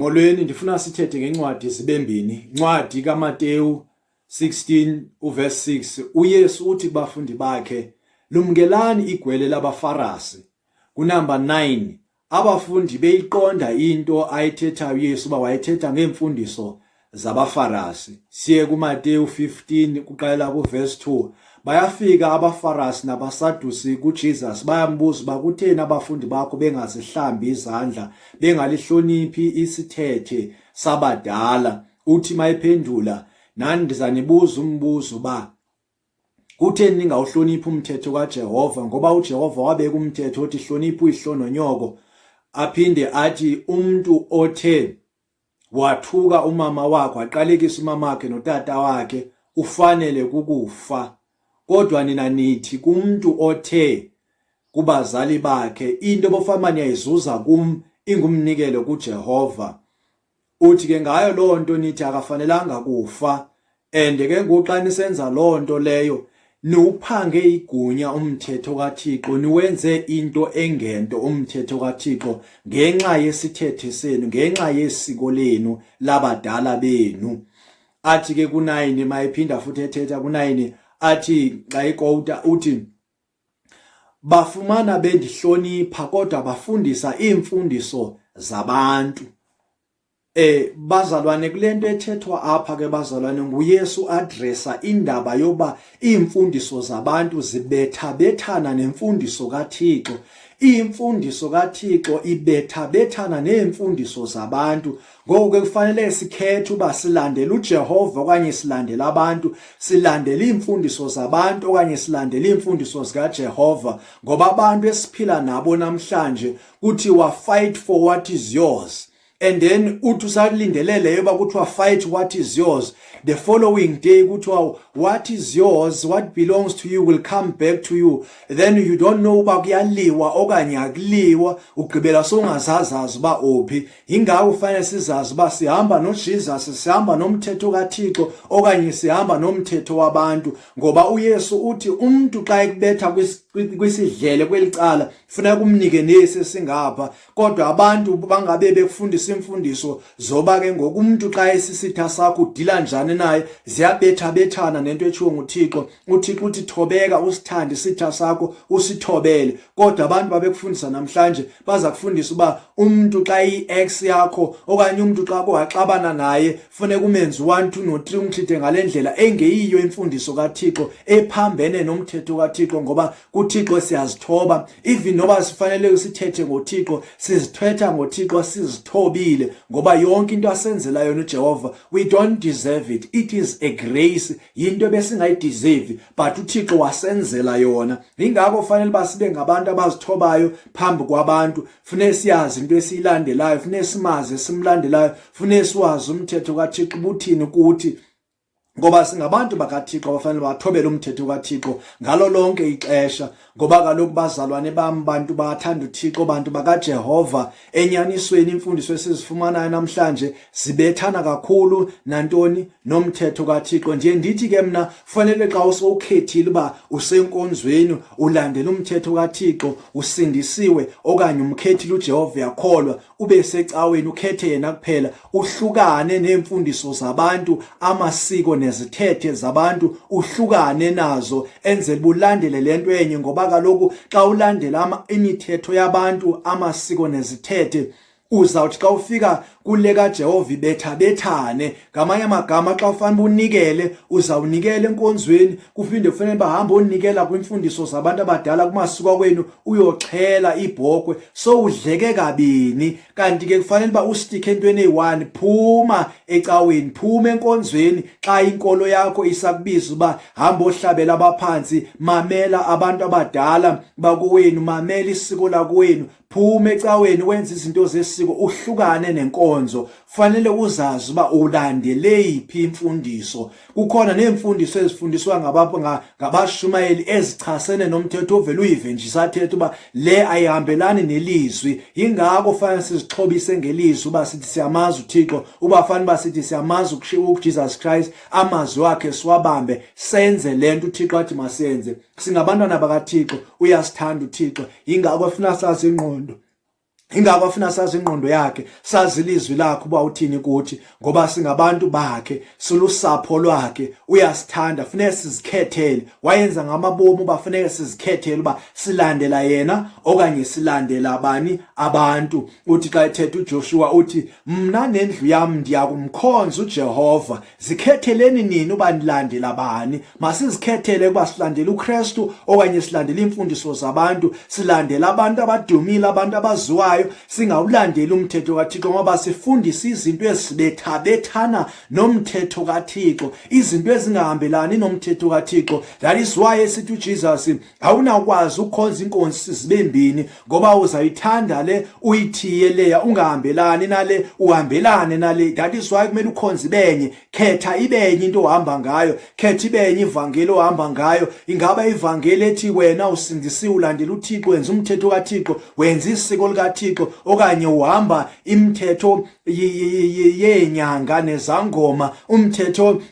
Molweni ndifuna sithethe ngencwadi zibembini. Incwadi kaMateyu 16 uverse 6. uYesu uthi kubafundi bakhe, lumkelani igwele labafarisi. Kunumber 9, abafundi beyiqonda into ayithetha uYesu uba wayethetha ngeemfundiso zabafarisi. Siye kuMateyu 15 kuqala kuverse 2. Bayafika abafarisi nabasadusi kuJesus bayambuza uba kutheni abafundi bakho bengazihlambi izandla, bengalihloniphi isithethe sabadala. Uthi mayiphendula, nani ndizanibuza umbuzo uba kutheni ningawuhloniphi umthetho kaJehova, ngoba uJehova wabeka umthetho othi hlonipha uyihlo nonyoko. Aphinde athi umuntu othe wathuka umama wakhe, waqalekisa umama wakhe notata wakhe, ufanele kukufa. Kodwa nina nithi kumuntu othe kubazali bakhe, into bofama niyayizuza kum ingumnikelo kuJehova. Uthi ke ngayo loo nto nithi akafanelanga kufa. And ke ngoxa nisenza loo nto leyo, niwuphange igunya umthetho kaThixo, niwenze into engento umthetho kaThixo ngenxa yesithethe senu, ngenxa yesiko lenu labadala benu. Athi ke ku9 mayiphinda futhi ethetha ku9, athi xa ikota uthi bafumana bendihlonipha kodwa bafundisa iimfundiso zabantu. Bazalwane, kule nto ethethwa apha ke bazalwane, nguYesu adressa indaba yoba iimfundiso zabantu zibethabethana nemfundiso kaThixo. Imfundiso kaThixo ibethabethana neemfundiso zabantu. Ngoku ke kufanele sikhethe uba silandele uJehova okanye silandele abantu, silandele iimfundiso zabantu okanye silandele iimfundiso zikaJehova. Ngoba abantu esiphila nabo namhlanje kuthiwa fight for what is yours. And then uthi usalindelele yoba kuthiwa fight what is yours, the following day kuthiwa what is yours, what belongs to you will come back to you. Then you don't know uba kuyaliwa okanye akuliwa, ugqibela songazazazi uba ophi. Ingako ufanele sizazi uba sihamba noJesus, sihamba nomthetho kaThixo okanye sihamba nomthetho wabantu. Ngoba uYesu uthi umuntu xa ekubetha kwisidlele kwelicala funeka kumnike nesi singapha, kodwa abantu bangabe bekufundisa imfundiso zoba ke ngoku umuntu xa esisitha sakho udila njani naye, ziyabethabethana nento etshiwo nguThixo. uThixo uthi thobeka usithande isitha sakho usithobele. Kodwa abantu babekufundisa namhlanje baza kufundisa uba umuntu xa i-ex yakho okanye umuntu xa kuwaxabana naye funeka umenze 1 2 no 3 umthethe ngale ndlela engeyiyo imfundiso kaThixo, ephambene nomthetho kaThixo. Ngoba kuThixo siyazithoba, even noba sifanele sithethe ngoThixo sizithetha ngoThixo sizithobile, ngoba yonke into asenzela yona uJehova we don't deserve it. It is a grace, yinto besingayideserve but uThixo wasenzela yona. Ingakho fanele basibe ngabantu abazithobayo phambi kwabantu. Funeka siyazi into esiyilandelayo, funeka simaze simlandelayo, funeka siwazi umthetho kaThixo ubuthini kuthi. Ngoba singabantu bakaThixo abafanele bathobele umthetho kaThixo ngalo lonke ixesha. Ngoba kaloku bazalwane bam, bantu bathanda uThixo, bantu bakaJehova, enyanisweni imfundiso esizifumanayo namhlanje zibethana kakhulu nantoni nomthetho kaThixo. Nje ndithi ke mna kufanele xa usowukhethile uba usenkonzweni ulandela umthetho kaThixo, usindisiwe okanye umkhethile uJehova yakholwa, ube secaweni ukhethe yena kuphela, uhlukane neemfundiso zabantu, amasiko nezithethe zabantu, uhlukane nazo, enzele ulandele lento enye. Ngoba kaloku xa ulandela imithetho yabantu, amasiko nezithethe, uzawuthi xa ufika kule kaJehova ibethabethane. Ngamanye amagama xa ufanele unikele, uzawunikela enkonzweni, kuphinde kufanele bahambe unikela kwimfundiso zabantu abadala kumasiko kwenu, uyoxhela ibhokhwe, so udleke kabini. Kanti ke kufanele uba ustikhe entweni eyi-1, phuma ecaweni, phuma enkonzweni. Xa inkolo yakho isakubiza uba hamba ohlabela abaphansi, mamela abantu abadala bakowenu, mamela isiko lakowenu, phuma ecaweni wenze izinto zesiko, uhlukane nenkonzo. Fanele uzazi uba ulandele yiphi imfundiso. Kukhona neemfundiso ezifundiswa ngabashumayeli ezichasene nomthetho ovela uyive nje isathetha uba le ayihambelani nelizwi. Ingako fanele sizixhobise ngelizwi uba sithi siyamazi uThixo, uba fanele uba sithi siyamazi uJesus Christ, amazwi wakhe siwabambe, senze lento uThixo athi masenze. Singabantwana bakaThixo, uyasithanda uThixo, ingako funa sazi ingqondo ingaba afuna sazi ingqondo yakhe, sazi ilizwi lakhe uba uthini kuthi, ngoba singabantu bakhe, silusapho lwakhe, uyasithanda, funeka sizikhethele. Wayenza ngamabomu uba funeka sizikhethele uba silandela yena okanye silandela abani abantu. Uthi xa ethetha uJoshua uthi mna nendlu yami ndiyakumkhonza uJehova. Zikhetheleni nini uba nilandela bani. Masizikhethele uba silandela uKristu okanye silandela imfundiso zabantu, silandela abantu abadumile, abantu abaziwayo, singawulandeli umthetho kaThixo, ngoba sifundisa izinto ezibethabethana nomthetho kaThixo, izinto ezingahambelani nomthetho kaThixo. That is why esithi uJesus awunakwazi ukukhonza inkosi zibe mbini, ngoba uzayithanda le uyithiye leya, ungahambelani nale uhambelane nale. That is why kumele ukhonze ibenye. Khetha ibenye into ohamba ngayo, khetha ibenye ivangeli ohamba ngayo. Ingaba ivangeli ethi wena usindisiwe ulandela uThixo, wenza umthetho kaThixo, wenza isiko likaThixo, okanye uhamba imithetho yenyanga nezangoma, umthetho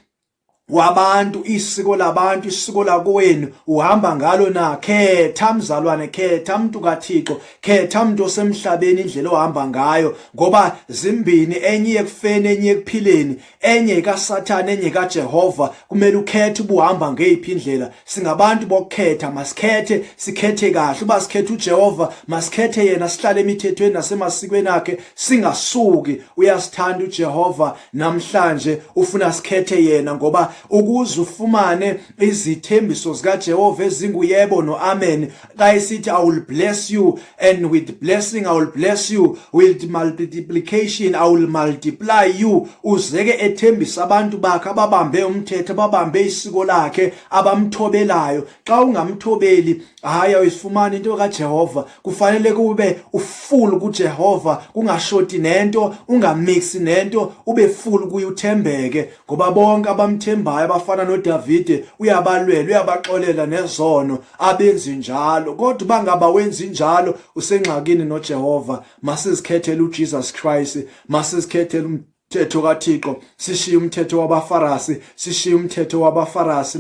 wabantu, isiko labantu, isiko lakowenu uhamba ngalo na. Khetha mzalwane, khetha mntu kaThixo, khetha mntu osemhlabeni indlela ohamba ngayo, ngoba zimbini, enye ekufeni enye ekuphileni, enye kaSathane enye kaJehova. Kumele ukhethe ubuhamba ngeyiphi indlela. Singabantu bokukhetha, masikhethe, sikhethe kahle. Uba sikhethe uJehova, masikhethe yena, sihlale emithethweni nasemasikweni akhe, singasuki. Uyasithanda uJehova namhlanje, ufuna sikhethe yena, ngoba ukuze ufumane izithembiso zikaJehova ezinguyebo no amen. Xa esithi I will bless you, and with blessing I will bless you, with multiplication I will multiply you. Uzeke ethembisa abantu bakhe ababambe umthetho, ababambe isiko lakhe, abamthobelayo. Xa ungamthobeli, hayi uyifumana into kaJehova. Kufanele kube ufull kuJehova, kungashoti nento, ungamixi nento, ube full kuye, uthembeke, ngoba bonke abamthembayo abafana noDavide uyabalwela, uyabaxolela nezono, abenzi njalo. Kodwa bangaba wenzi njalo, usengxakini noJehova. Masizikhethele uJesus Christ, masizikhethele umthetho kaThixo, sishiye umthetho wabaFarisi, sishiye umthetho wabaFarisi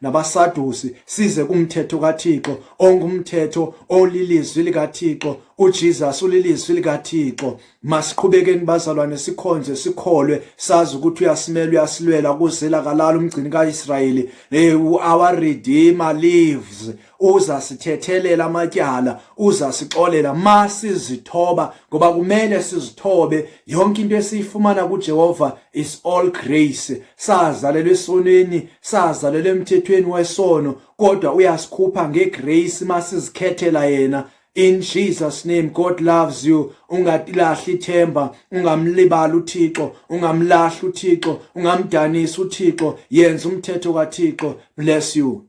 nabaSadusi, size kumthetho kaThixo, ongumthetho olilizwi likaThixo. uJesus ulilizwi likaThixo. Masiqhubekeni bazalwane, sikhonze, sikholwe, sazi ukuthi uyasimela, uyasilwela, kuzela kalala umgcini kaIsrayeli. Our Redeemer lives. Uza sithethelela amatyala, uza sixolela masizithoba, ngoba kumele sizithobe. Yonke into esiyifumana kuJehova is all grace. Sazalelwe esonweni, sazalelwe emthethweni wesono, kodwa uyasikhupha ngegrace masizikhethela yena. In Jesus' name, God loves you. Ungalahli ithemba, ungamlibali uThixo, ungamlahli uThixo, ungamdanisi uThixo. Yenza umthetho kaThixo. Bless you.